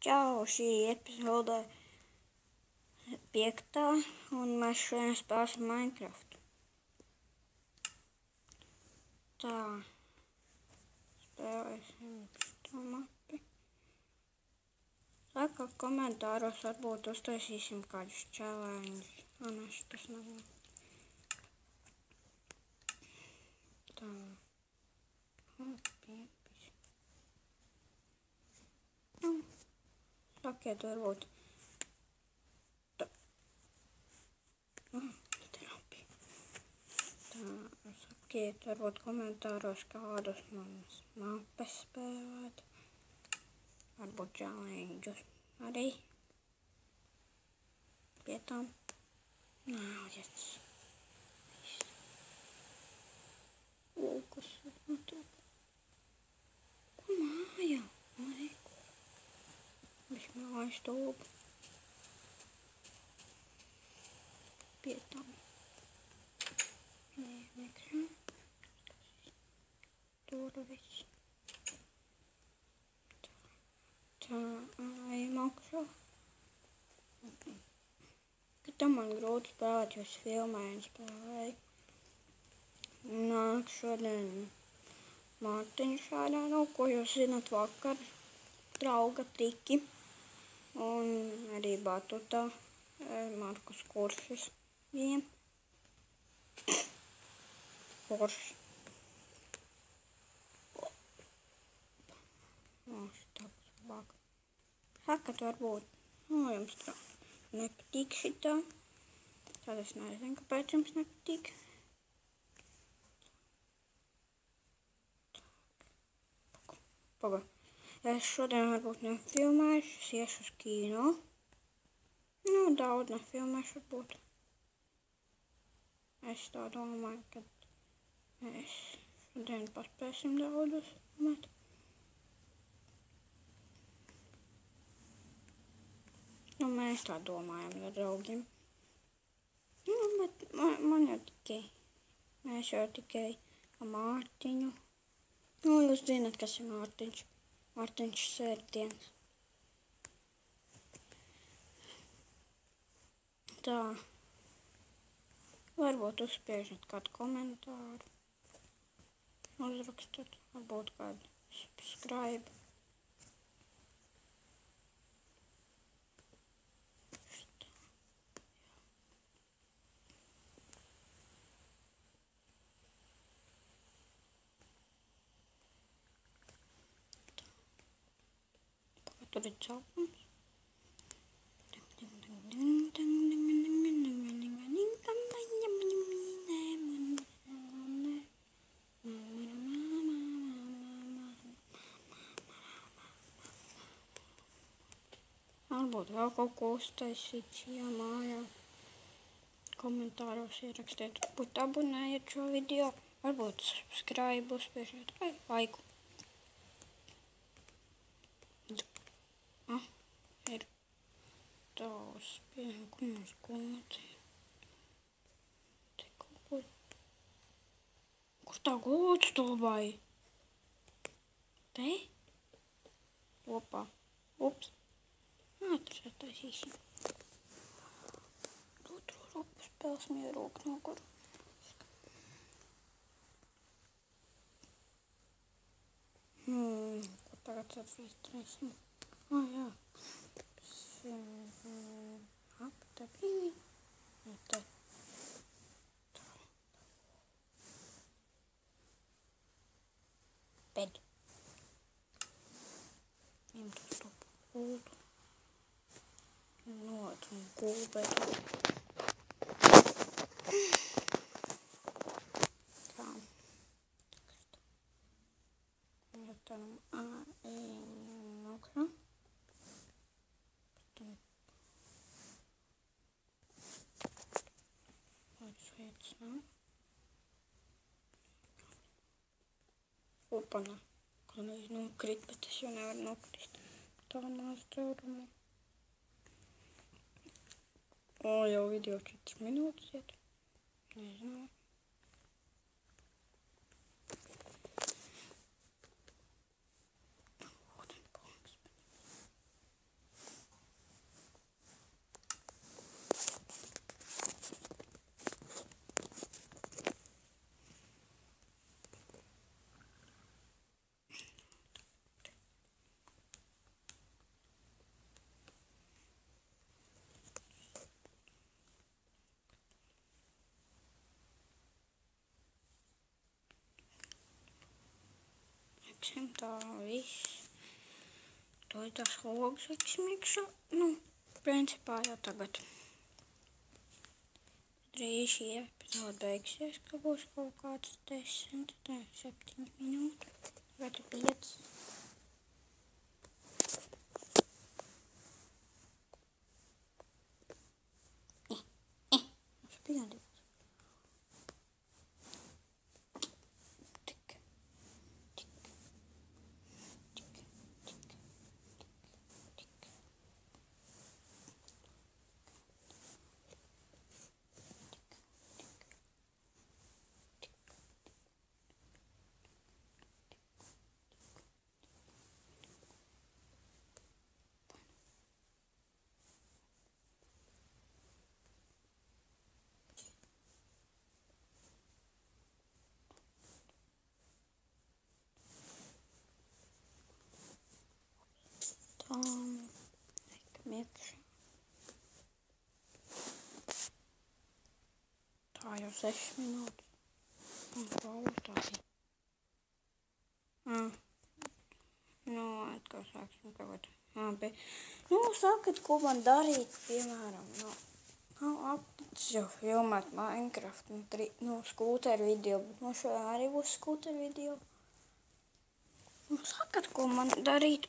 Čau, šī epizode 5. un mēs šodien spēlēsim Minecraft. Tā, spēlēsim šo mapi. Saka komentāros, varbūt uztaisīsim kādus challenge. Aneš, tas nav. Tā. Piepis. Sakiet, varbūt. Tā. Sakiet, varbūt komentāros, kādas manas mapes spēlēt. Varbūt challenge'us arī. Pie tam. Nājies. Kas ir notiek? Ko māja? Mariko. Viņš māja stūp. Pie tam. Nekrām. Durvis. Tā, ejam augšā. Kad tam man grūti spēlēt, jo es filmēju un spēlēju. Nāk šodien Mārtiņš ārā, ko jūs zināt vakar. Drauga triki. Un arī Batutā Markus Kuršis bija. Forši. Tāds labāk. Sakat varbūt, jums tā nepatīk šitā. Tad es nezinu, kāpēc jums nepatīk. Paga. Es šodien varbūt nefilmēšu, es iešu uz kino. Daudz nefilmēšu varbūt. Es tā domāju, ka mēs šodien paspēsim daudz uzfilmēt. Mēs tā domājam ar draugiem. Bet man jau tikai, mēs jau tikai ar Mārtiņu. Jūs zināt, kas ir Mārtiņš. Mārtiņš Sērtienis. Tā. Varbūt uzspiežat kādu komentāru. Uzrakstat. Varbūt kādu subscribe. Tur ir caukums. Varbūt vēl kaut ko uztaisīt šajā mājā. Komentāros ierakstiet, varbūt abonējiet šo video. Varbūt subscribe uzspiežiet vai laiku. Ir tās pieņem, kur mums gulti. Te kaut kur. Kur tā gulta stulbai? Te? Opā. Ups. Tur sataisīsim. Tur rupas pēls mierūk no kur. Ko tagad atzīstrēsim? Jā. Aptapīvi. Tā. Bed. Viņam tu stopu gultu. Noliec un gulbedu. Tā. Tam nokļā. Vietas nav. Opana. Kādreiz nokrīt, bet es jau nevaru nokrist. Tā maz caurumā. Jau video 4 minūtes iet. Nezinu. liksim tā viss. To ir tās logas liksim iekšā. Nu, principā jau tagad. Drīz šī epizode beigsies, ka būs kaut kāds 10, 7 minūtes. Vai 5. Spiedīgs. Liekam iekšā. Tā jau 6 minūtes. Un pauze tā bija. Nu, atkal sāksim kaut kā. Nu, sakat, ko man darīt, piemēram, apnicis jau filmēt Minecraft, skūteru video, bet man šodien arī būs skūteru video. Nu, sakat, ko man darīt.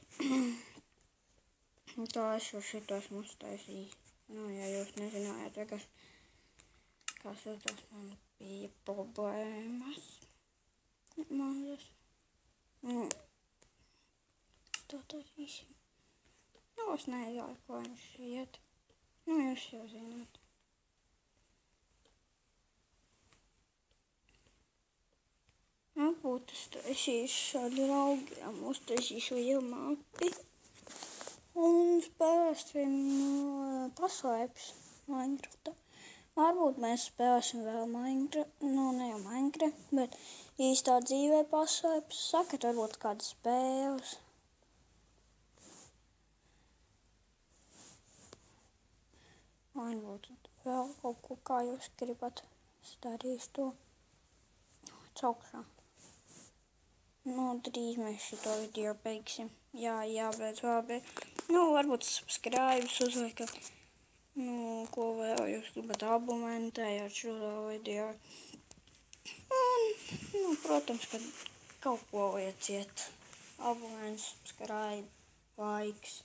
Tā es jau šitos uztaisīju. Nu, ja jūs nezinājāt, kas tas man bija problēmas. Mazas. Tā taisīsim. Nu, es nezinu, ko viņš iet. Nu, jūs jau zināt. Varbūt es taisīšu šādu raugiem, uztaisīšu lielu mapi. Un spēlēsim paslēpes Minecraftā. Varbūt mēs spēlēsim vēl Minecraft, ne jau Minecraft, bet īstā dzīvē paslēpes. Sakat, varbūt kādas spēles. Varbūt vēl kaut ko, kā jūs gribat. Es darīšu to caukšā. Nu, drīz mēs šito video beigsim. Jā, jābeidz vēl. Nu, varbūt subscribes uzliekat. Nu, ko vēl jūs gribat abomentēt šo video. Un, nu, protams, ka kaut ko lieciet. Abonents, subscribe, likes.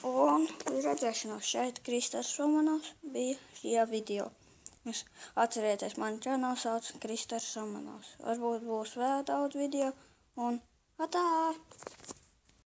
Un uz redzēšanos šeit Kristers Romanovs bija šajā video. Atcerieties, mani čanālu sauc Kristers Romanovs. Varbūt būs vēl daudz video un atā!